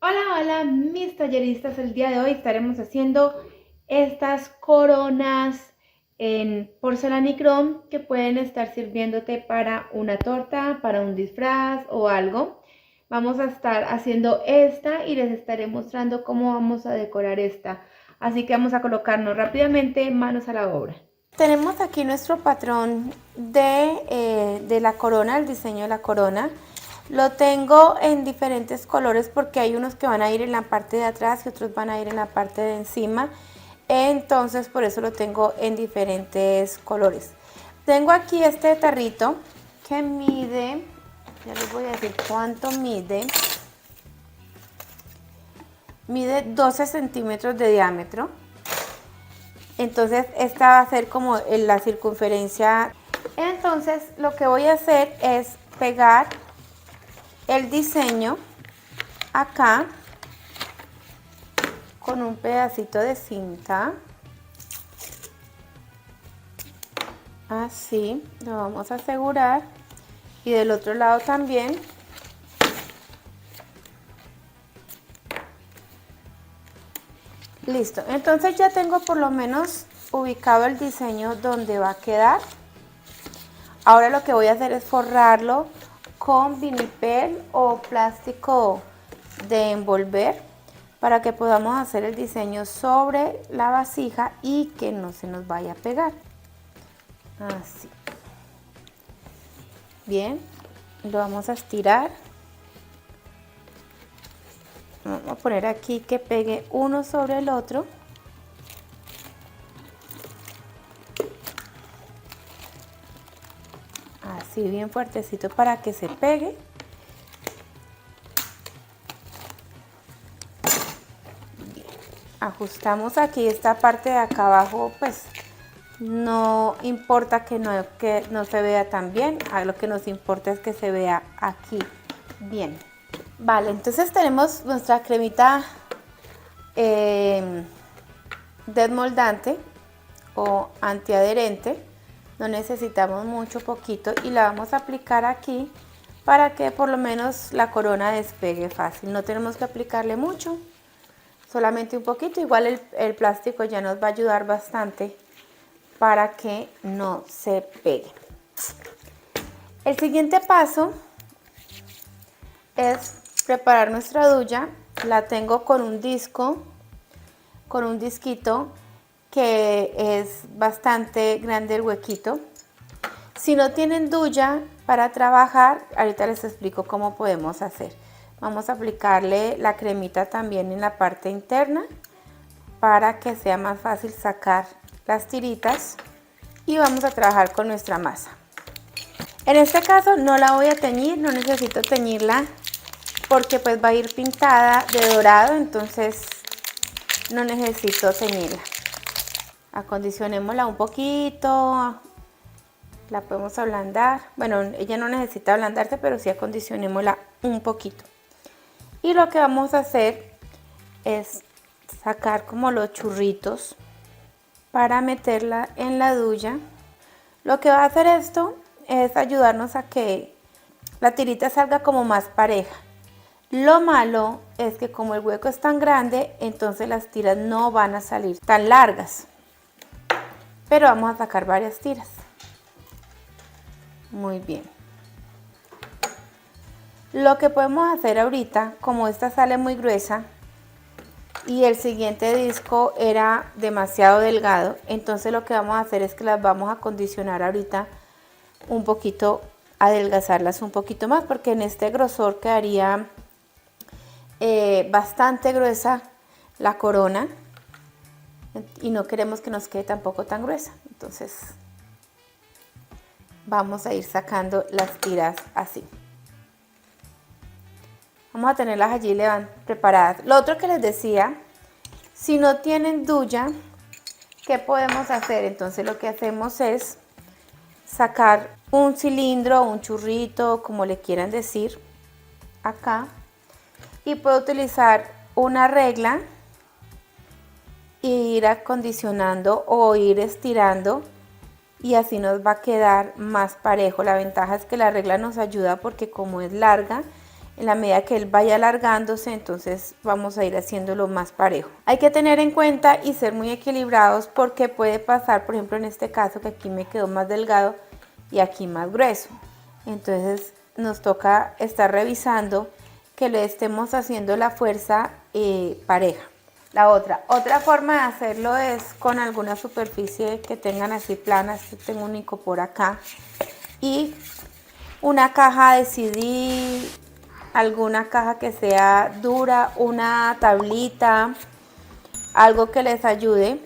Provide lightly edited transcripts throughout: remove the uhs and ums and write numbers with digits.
Hola, hola, mis talleristas. El día de hoy estaremos haciendo estas coronas en porcelanicrón que pueden estar sirviéndote para una torta, para un disfraz o algo. Vamos a estar haciendo esta y les estaré mostrando cómo vamos a decorar esta. Así que vamos a colocarnos rápidamente manos a la obra. Tenemos aquí nuestro patrón de la corona, el diseño de la corona. Lo tengo en diferentes colores porque hay unos que van a ir en la parte de atrás y otros van a ir en la parte de encima. Entonces por eso lo tengo en diferentes colores. Tengo aquí este tarrito que mide, ya les voy a decir cuánto mide. Mide 12 centímetros de diámetro. Entonces esta va a ser como la circunferencia. Entonces lo que voy a hacer es pegar el diseño acá con un pedacito de cinta. Así lo vamos a asegurar. Y del otro lado también. Listo, entonces ya tengo por lo menos ubicado el diseño donde va a quedar. Ahora lo que voy a hacer es forrarlo con vinipel o plástico de envolver para que podamos hacer el diseño sobre la vasija y que no se nos vaya a pegar. Así. Bien, lo vamos a estirar. Vamos a poner aquí que pegue uno sobre el otro. Así bien fuertecito para que se pegue. Bien. Ajustamos aquí esta parte de acá abajo, pues no importa que no se vea tan bien, lo que nos importa es que se vea aquí bien. Vale, entonces tenemos nuestra cremita desmoldante o antiadherente. No necesitamos mucho, poquito, y la vamos a aplicar aquí para que por lo menos la corona despegue fácil. No tenemos que aplicarle mucho, solamente un poquito. Igual el plástico ya nos va a ayudar bastante para que no se pegue. El siguiente paso es preparar nuestra duya. La tengo con un disco, con un disquito que es bastante grande el huequito. Si no tienen duya para trabajar, ahorita les explico cómo podemos hacer. Vamos a aplicarle la cremita también en la parte interna para que sea más fácil sacar las tiritas y vamos a trabajar con nuestra masa. En este caso no la voy a teñir, no necesito teñirla porque pues va a ir pintada de dorado, entonces no necesito teñirla. Acondicionémosla un poquito, la podemos ablandar. Bueno, ella no necesita ablandarse, pero sí acondicionémosla un poquito. Y lo que vamos a hacer es sacar como los churritos para meterla en la duya. Lo que va a hacer esto es ayudarnos a que la tirita salga como más pareja. Lo malo es que como el hueco es tan grande, entonces las tiras no van a salir tan largas. Pero vamos a sacar varias tiras. Muy bien. Lo que podemos hacer ahorita, como esta sale muy gruesa y el siguiente disco era demasiado delgado, entonces lo que vamos a hacer es que las vamos a acondicionar ahorita un poquito, adelgazarlas un poquito más, porque en este grosor quedaría bastante gruesa la corona y no queremos que nos quede tampoco tan gruesa. Entonces vamos a ir sacando las tiras así. Vamos a tenerlas allí preparadas. Lo otro que les decía, si no tienen duya, ¿qué podemos hacer? Entonces lo que hacemos es sacar un cilindro, un churrito, como le quieran decir, acá, y puedo utilizar una regla e ir acondicionando o ir estirando y así nos va a quedar más parejo. La ventaja es que la regla nos ayuda porque como es larga, en la medida que él vaya alargándose, entonces vamos a ir haciéndolo más parejo. Hay que tener en cuenta y ser muy equilibrados porque puede pasar, por ejemplo, en este caso que aquí me quedó más delgado y aquí más grueso. Entonces nos toca estar revisando que le estemos haciendo la fuerza pareja. La otra forma de hacerlo es con alguna superficie que tengan así planas. Yo tengo un icopor acá y una caja de CD, alguna caja que sea dura, una tablita, algo que les ayude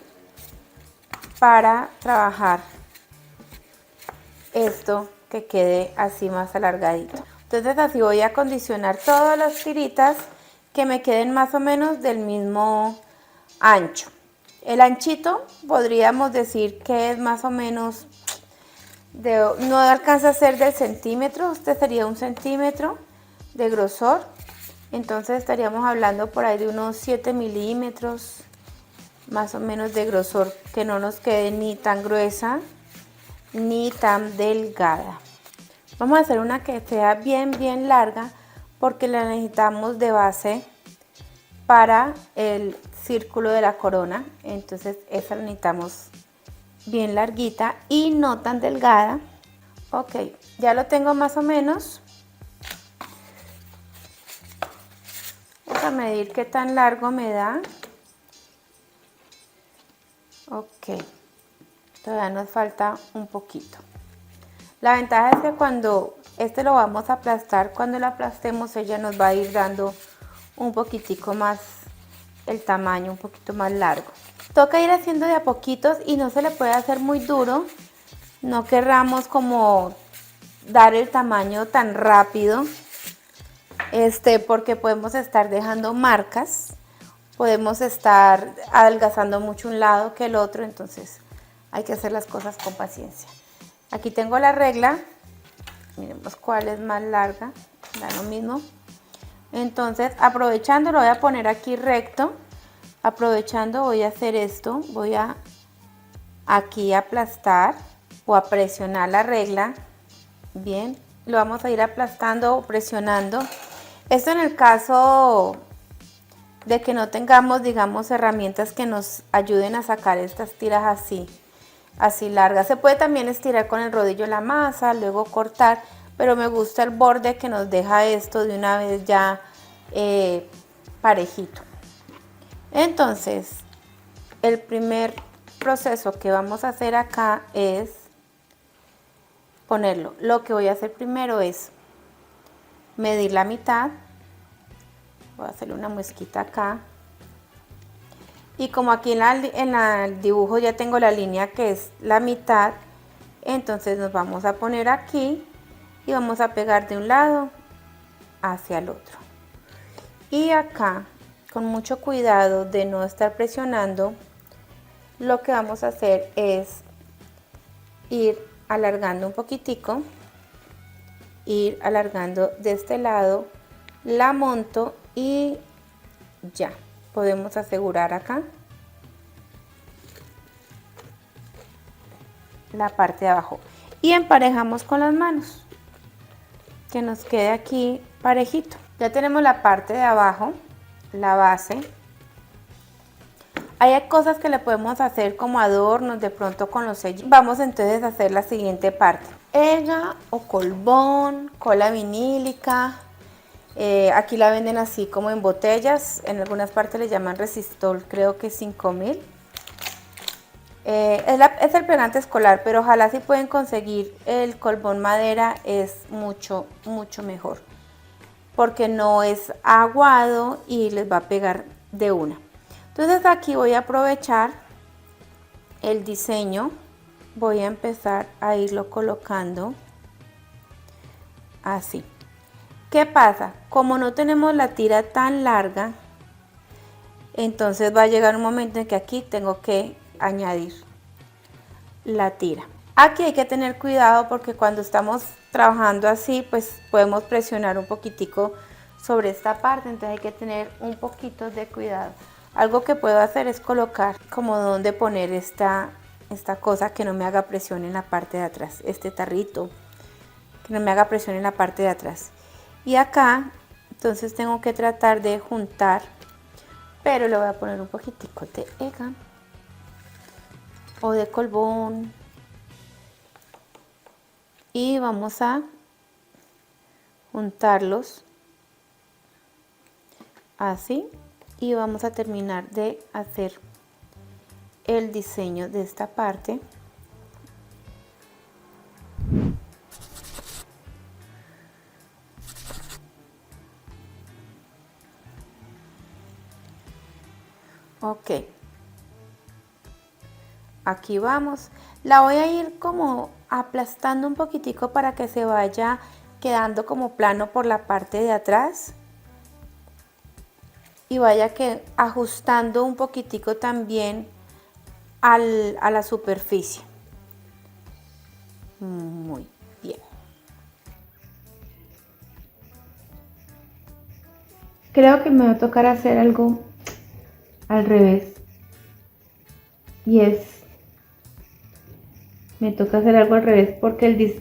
para trabajar esto que quede así más alargadito. Entonces así voy a acondicionar todas las tiritas que me queden más o menos del mismo ancho. El anchito podríamos decir que es más o menos no alcanza a ser del centímetro, este sería 1 centímetro de grosor, entonces estaríamos hablando por ahí de unos 7 milímetros más o menos de grosor, que no nos quede ni tan gruesa ni tan delgada. Vamos a hacer una que sea bien larga porque la necesitamos de base para el círculo de la corona, entonces esa la necesitamos bien larguita y no tan delgada. Ok, ya lo tengo más o menos. Vamos a medir qué tan largo me da. Ok, todavía nos falta un poquito. La ventaja es que cuando este lo vamos a aplastar, cuando lo aplastemos ella nos va a ir dando un poquitico más el tamaño, un poquito más largo. Toca ir haciendo de a poquitos y no se le puede hacer muy duro. No querramos como dar el tamaño tan rápido, porque podemos estar dejando marcas, podemos estar adelgazando mucho un lado que el otro, entonces hay que hacer las cosas con paciencia. Aquí tengo la regla, miremos cuál es más larga, da lo mismo. Entonces, aprovechando, lo voy a poner aquí recto, aprovechando voy a hacer esto, voy a aquí aplastar o a presionar la regla, bien, lo vamos a ir aplastando o presionando. Esto en el caso de que no tengamos, digamos, herramientas que nos ayuden a sacar estas tiras así largas. Se puede también estirar con el rodillo la masa, luego cortar, pero me gusta el borde que nos deja esto de una vez ya parejito. Entonces, el primer proceso que vamos a hacer acá es ponerlo. Lo que voy a hacer primero es medir la mitad. Voy a hacerle una muesquita acá. Y como aquí en el dibujo ya tengo la línea que es la mitad, entonces nos vamos a poner aquí y vamos a pegar de un lado hacia el otro. Y acá, con mucho cuidado de no estar presionando, lo que vamos a hacer es ir alargando un poquitico, ir alargando de este lado, la monto y ya. Podemos asegurar acá la parte de abajo y emparejamos con las manos, que nos quede aquí parejito. Ya tenemos la parte de abajo, la base. Hay cosas que le podemos hacer como adornos de pronto con los sellos. Vamos entonces a hacer la siguiente parte. Ega o colbón, cola vinílica. Aquí la venden así como en botellas, en algunas partes le llaman resistol, creo que 5000. Es el pegante escolar, pero ojalá si pueden conseguir el colbón madera es mucho mejor, porque no es aguado y les va a pegar de una. Entonces aquí voy a aprovechar el diseño, voy a empezar a irlo colocando así. ¿Qué pasa? Como no tenemos la tira tan larga, entonces va a llegar un momento en que aquí tengo que añadir la tira. Aquí hay que tener cuidado porque cuando estamos trabajando así, pues podemos presionar un poquitico sobre esta parte, entonces hay que tener un poquito de cuidado. Algo que puedo hacer es colocar como donde poner esta cosa que no me haga presión en la parte de atrás, este tarrito, que no me haga presión en la parte de atrás. Y acá Entonces tengo que tratar de juntar, pero le voy a poner un poquitico de ega o de colbón y vamos a juntarlos así y vamos a terminar de hacer el diseño de esta parte. Ok, aquí vamos. La voy a ir como aplastando un poquitico para que se vaya quedando como plano por la parte de atrás y vaya que ajustando un poquitico también a la superficie. Muy bien. Creo que me va a tocar hacer algo al revés y me toca hacer algo al revés porque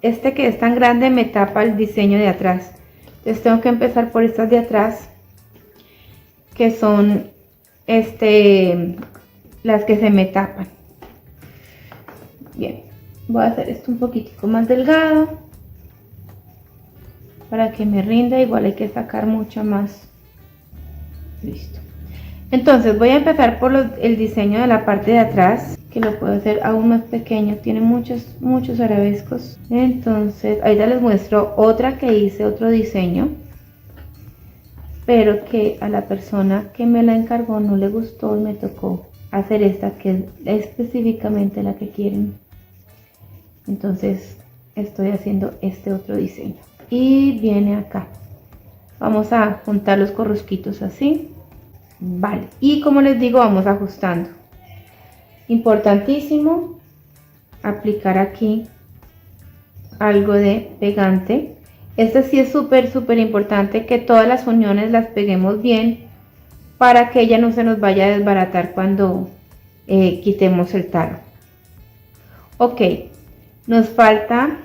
este que es tan grande me tapa el diseño de atrás. Entonces tengo que empezar por estas de atrás, que son las que se me tapan. Bien, voy a hacer esto un poquitico más delgado para que me rinda. Igual hay que sacar mucho más. Listo. Entonces voy a empezar por el diseño de la parte de atrás, que lo puedo hacer aún más pequeño, tiene muchos arabescos. Entonces ahorita les muestro otra que hice, otro diseño, pero que a la persona que me la encargó no le gustó y me tocó hacer esta, que es específicamente la que quieren. Entonces estoy haciendo este otro diseño y viene acá. Vamos a juntar los corrosquitos así. Vale, y como les digo, vamos ajustando. Importantísimo aplicar aquí algo de pegante. Este sí es súper importante que todas las uniones las peguemos bien para que ella no se nos vaya a desbaratar cuando quitemos el tarro. Ok, nos falta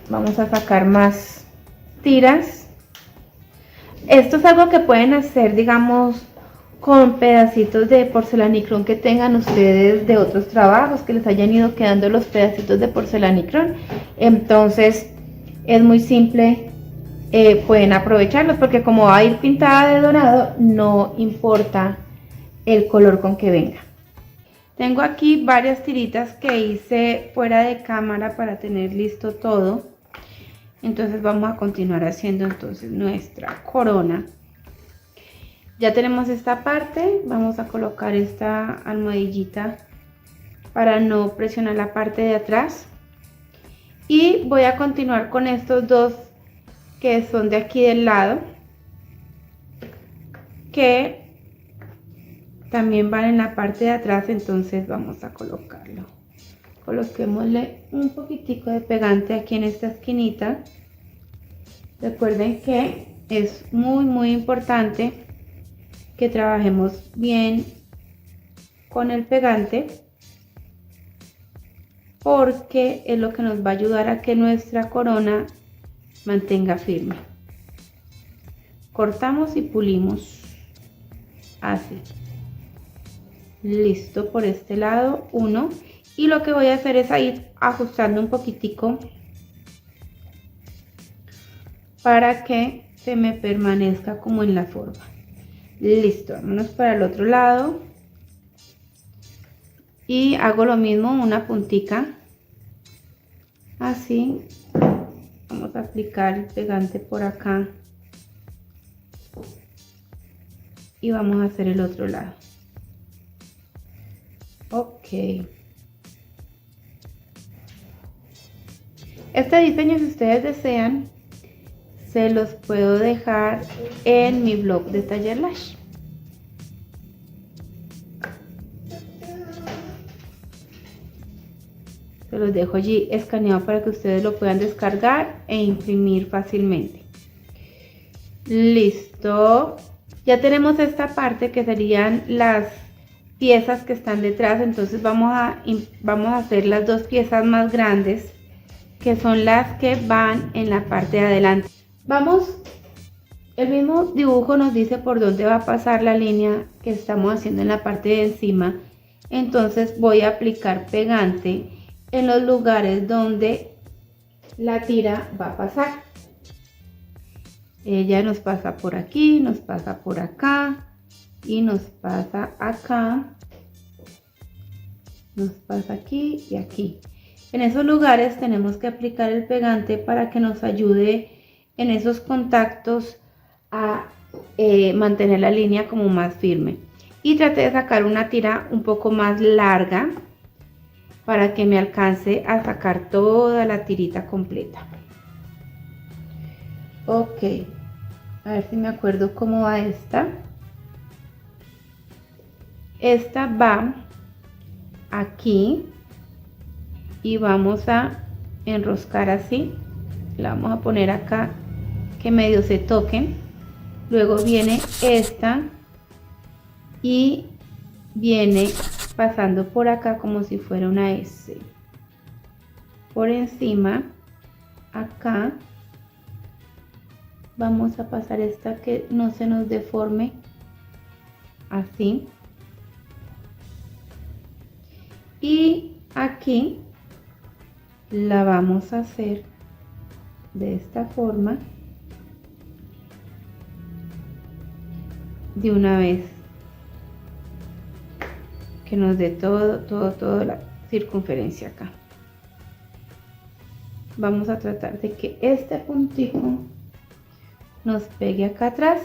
vamos a sacar más tiras. Esto es algo que pueden hacer, digamos, con pedacitos de porcelanicrón que tengan ustedes de otros trabajos, que les hayan ido quedando los pedacitos de porcelanicrón. Entonces es muy simple, pueden aprovecharlos porque como va a ir pintada de dorado, no importa el color con que venga. Tengo aquí varias tiritas que hice fuera de cámara para tener listo todo. Entonces vamos a continuar haciendo entonces nuestra corona. Ya tenemos esta parte, vamos a colocar esta almohadillita para no presionar la parte de atrás. Y voy a continuar con estos dos que son de aquí del lado, que también van en la parte de atrás, entonces vamos a colocarlo. Coloquémosle un poquitico de pegante aquí en esta esquinita. Recuerden que es muy importante que trabajemos bien con el pegante porque es lo que nos va a ayudar a que nuestra corona mantenga firme. Cortamos y pulimos así. Listo, por este lado uno. Y lo que voy a hacer es ir ajustando un poquitico para que se me permanezca como en la forma. Listo, vámonos para el otro lado y hago lo mismo, una puntica así. Vamos a aplicar el pegante por acá y vamos a hacer el otro lado. Ok, este diseño, si ustedes desean, se los puedo dejar en mi blog de Taller Lash. Se los dejo allí escaneado para que ustedes lo puedan descargar e imprimir fácilmente. Listo. Ya tenemos esta parte que serían las piezas que están detrás. Entonces vamos a hacer las dos piezas más grandes que son las que van en la parte de adelante. Vamos, el mismo dibujo nos dice por dónde va a pasar la línea que estamos haciendo en la parte de encima. Entonces voy a aplicar pegante en los lugares donde la tira va a pasar. Ella nos pasa por aquí, nos pasa por acá y nos pasa acá, nos pasa aquí y aquí. En esos lugares tenemos que aplicar el pegante para que nos ayude en esos contactos a mantener la línea como más firme. Y traté de sacar una tira un poco más larga para que me alcance a sacar toda la tirita completa. Ok, a ver si me acuerdo cómo va esta. Esta va aquí y vamos a enroscar así. La vamos a poner acá que medio se toquen. Luego viene esta y viene pasando por acá como si fuera una S. Por encima, acá, vamos a pasar esta que no se nos deforme, así. Y aquí la vamos a hacer de esta forma, de una vez, que nos dé toda la circunferencia acá. Vamos a tratar de que este puntico nos pegue acá atrás.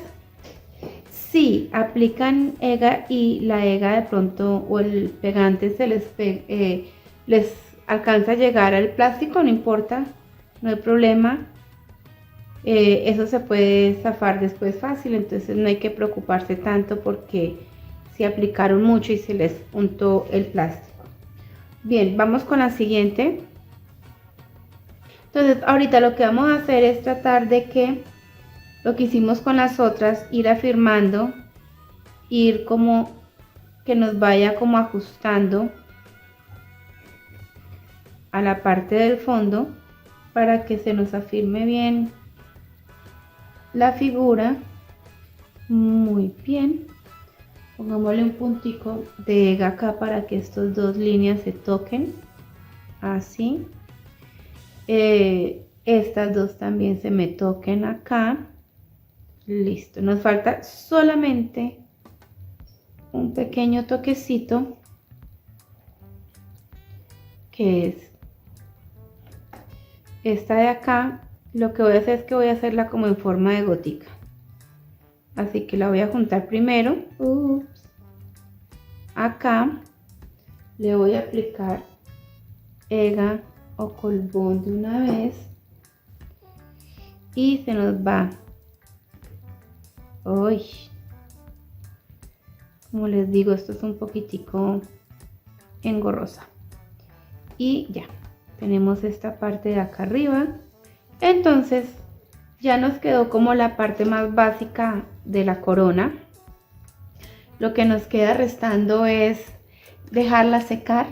Si aplican EGA y la EGA de pronto o el pegante se les alcanza a llegar al plástico, no importa, no hay problema. Eso se puede zafar después fácil, entonces no hay que preocuparse tanto porque si aplicaron mucho y se les untó el plástico. Bien, vamos con la siguiente. Entonces ahorita lo que vamos a hacer es tratar de que lo que hicimos con las otras, ir afirmando, ir como que nos vaya como ajustando a la parte del fondo para que se nos afirme bien la figura. Muy bien, pongámosle un puntico de EGA acá para que estas dos líneas se toquen, así. Estas dos también se me toquen acá. Listo, nos falta solamente un pequeño toquecito, que es esta de acá. Lo que voy a hacer es que voy a hacerla como en forma de gotica, así que la voy a juntar primero. Acá le voy a aplicar EGA o Colbón de una vez y se nos va. Uy, como les digo, esto es un poquitico engorrosa. Y ya tenemos esta parte de acá arriba. Entonces ya nos quedó como la parte más básica de la corona. Lo que nos queda restando es dejarla secar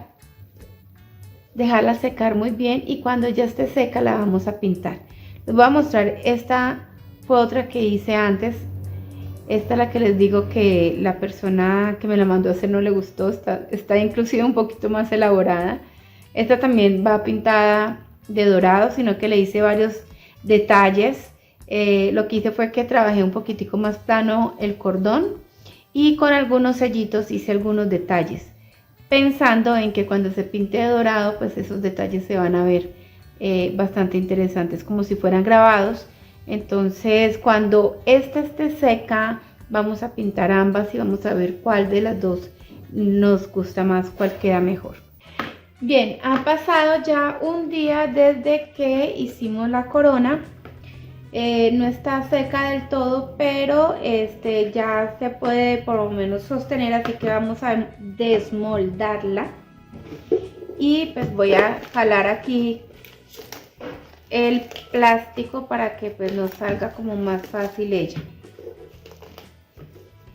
muy bien, y cuando ya esté seca la vamos a pintar. Les voy a mostrar, esta fue otra que hice antes. Esta es la que les digo que la persona que me la mandó a hacer no le gustó, está inclusive un poquito más elaborada. Esta también va pintada de dorado, sino que le hice varios detalles. Lo que hice fue que trabajé un poquitico más plano el cordón y con algunos sellitos hice algunos detalles, pensando en que cuando se pinte de dorado, pues esos detalles se van a ver bastante interesantes, como si fueran grabados. Entonces cuando esta esté seca vamos a pintar ambas y vamos a ver cuál de las dos nos gusta más, cuál queda mejor. Bien, ha pasado ya un día desde que hicimos la corona. No está seca del todo, pero ya se puede por lo menos sostener, así que vamos a desmoldarla. Y pues voy a jalar aquí el plástico para que pues nos salga como más fácil ella.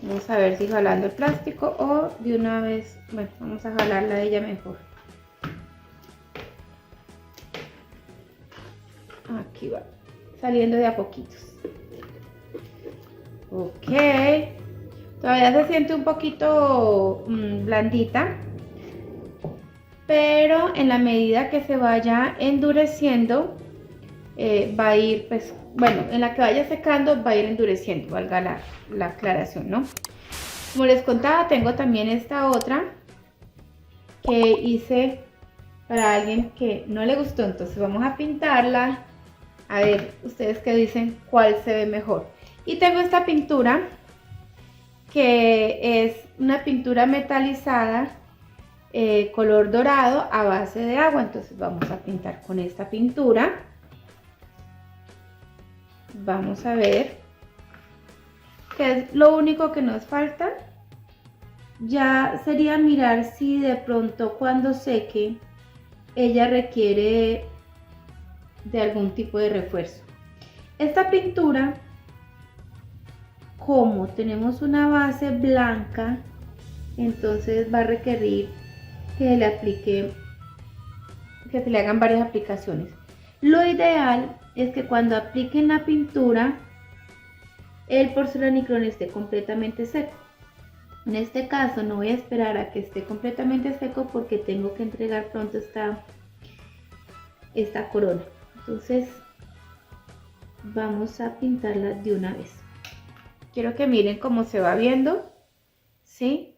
Vamos a ver si jalando el plástico o de una vez, bueno, vamos a jalarla de ella mejor. Aquí va, saliendo de a poquitos. Ok, todavía se siente un poquito blandita, pero en la medida que se vaya endureciendo, va a ir, pues, bueno, en la que vaya secando va a ir endureciendo, valga la aclaración, ¿no? Como les contaba, tengo también esta otra que hice para alguien que no le gustó, entonces vamos a pintarla. A ver, ustedes qué dicen, cuál se ve mejor. Y tengo esta pintura que es una pintura metalizada, color dorado a base de agua. Entonces vamos a pintar con esta pintura. Vamos a ver qué es lo único que nos falta. Ya sería mirar si de pronto cuando seque ella requiere de algún tipo de refuerzo. Esta pintura, como tenemos una base blanca, entonces va a requerir que le aplique, que se le hagan varias aplicaciones. Lo ideal es que cuando apliquen la pintura, el porcelanicrón esté completamente seco. En este caso no voy a esperar a que esté completamente seco porque tengo que entregar pronto esta corona. Entonces vamos a pintarla de una vez. Quiero que miren cómo se va viendo, ¿sí?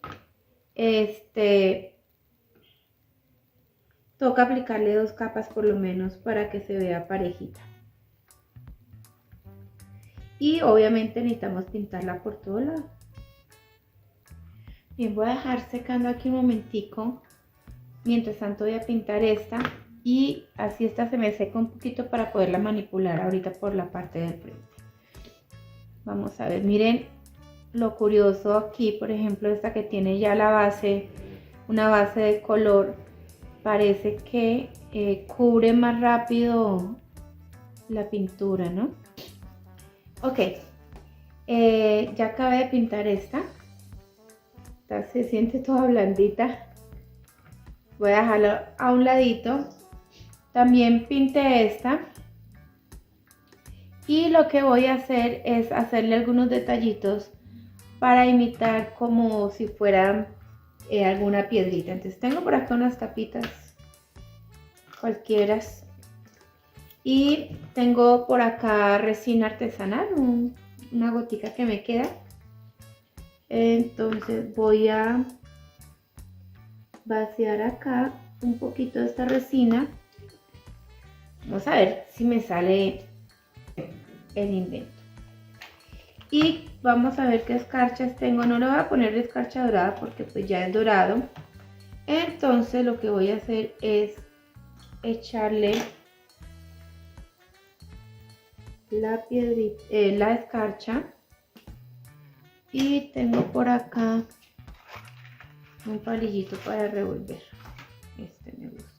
Toca aplicarle 2 capas por lo menos para que se vea parejita. Y obviamente necesitamos pintarla por todo lado. Bien, voy a dejar secando aquí un momentico. Mientras tanto voy a pintar esta. Y así esta se me seca un poquito para poderla manipular ahorita por la parte del frente. Vamos a ver, miren lo curioso aquí, por ejemplo, esta que tiene ya la base, una base de color, parece que cubre más rápido la pintura, ¿no? Ok, ya acabé de pintar esta se siente toda blandita. Voy a dejarlo a un ladito. También pinté esta. Y lo que voy a hacer es hacerle algunos detallitos para imitar como si fuera alguna piedrita. Entonces tengo por acá unas tapitas cualquiera. Y tengo por acá resina artesanal, una gotica que me queda. Entonces voy a vaciar acá un poquito de esta resina. Vamos a ver si me sale el invento. Y vamos a ver qué escarchas tengo. No le voy a poner escarcha dorada porque pues ya es dorado. Entonces lo que voy a hacer es echarle la piedrita, la escarcha. Y tengo por acá un palillito para revolver. Este me gusta.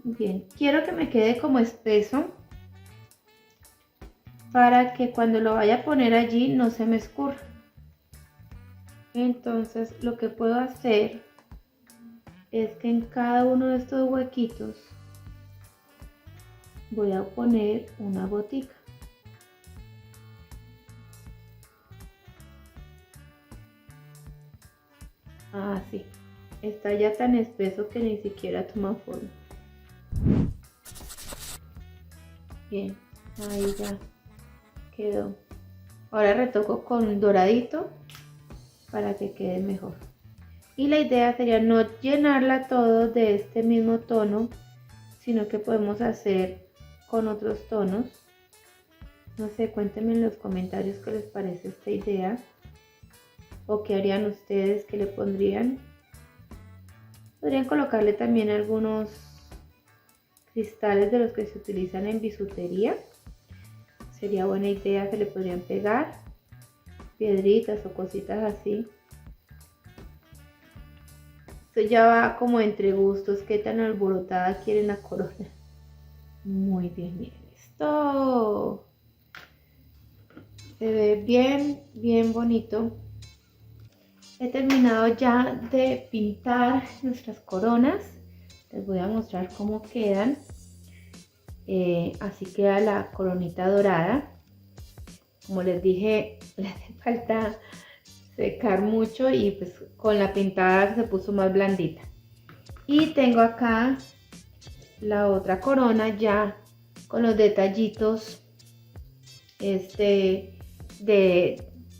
Bien, quiero que me quede como espeso para que cuando lo vaya a poner allí no se me escurra. Entonces lo que puedo hacer es que en cada uno de estos huequitos voy a poner una gotica. Así, está ya tan espeso que ni siquiera toma forma. Bien, ahí ya quedó. Ahora retoco con doradito para que quede mejor. Y la idea sería no llenarla todo de este mismo tono, sino que podemos hacer con otros tonos. No sé, cuéntenme en los comentarios qué les parece esta idea. O qué harían ustedes, qué le pondrían. Podrían colocarle también algunos cristales de los que se utilizan en bisutería. Sería buena idea, se le podrían pegar piedritas o cositas así. Esto ya va como entre gustos, qué tan alborotada quieren la corona. Muy bien, miren esto. Se ve bien, bien bonito. He terminado ya de pintar nuestras coronas. Les voy a mostrar cómo quedan. Así queda la coronita dorada. Como les dije, le hace falta secar mucho y pues con la pintada se puso más blandita. Y tengo acá la otra corona ya con los detallitos de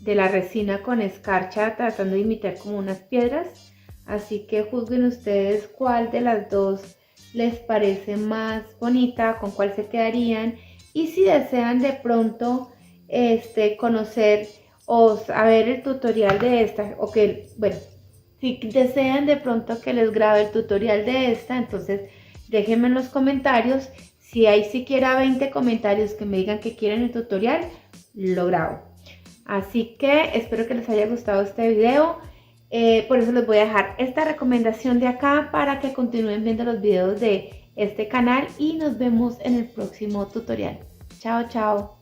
la resina con escarcha, tratando de imitar como unas piedras. Así que juzguen ustedes cuál de las dos les parece más bonita, con cuál se quedarían, y si desean de pronto conocer o saber el tutorial de esta, o que, bueno, si desean de pronto que les grabe el tutorial de esta, entonces déjenme en los comentarios. Si hay siquiera 20 comentarios que me digan que quieren el tutorial, lo grabo. Así que espero que les haya gustado este video. Por eso les voy a dejar esta recomendación de acá para que continúen viendo los videos de este canal y nos vemos en el próximo tutorial. Chao, chao.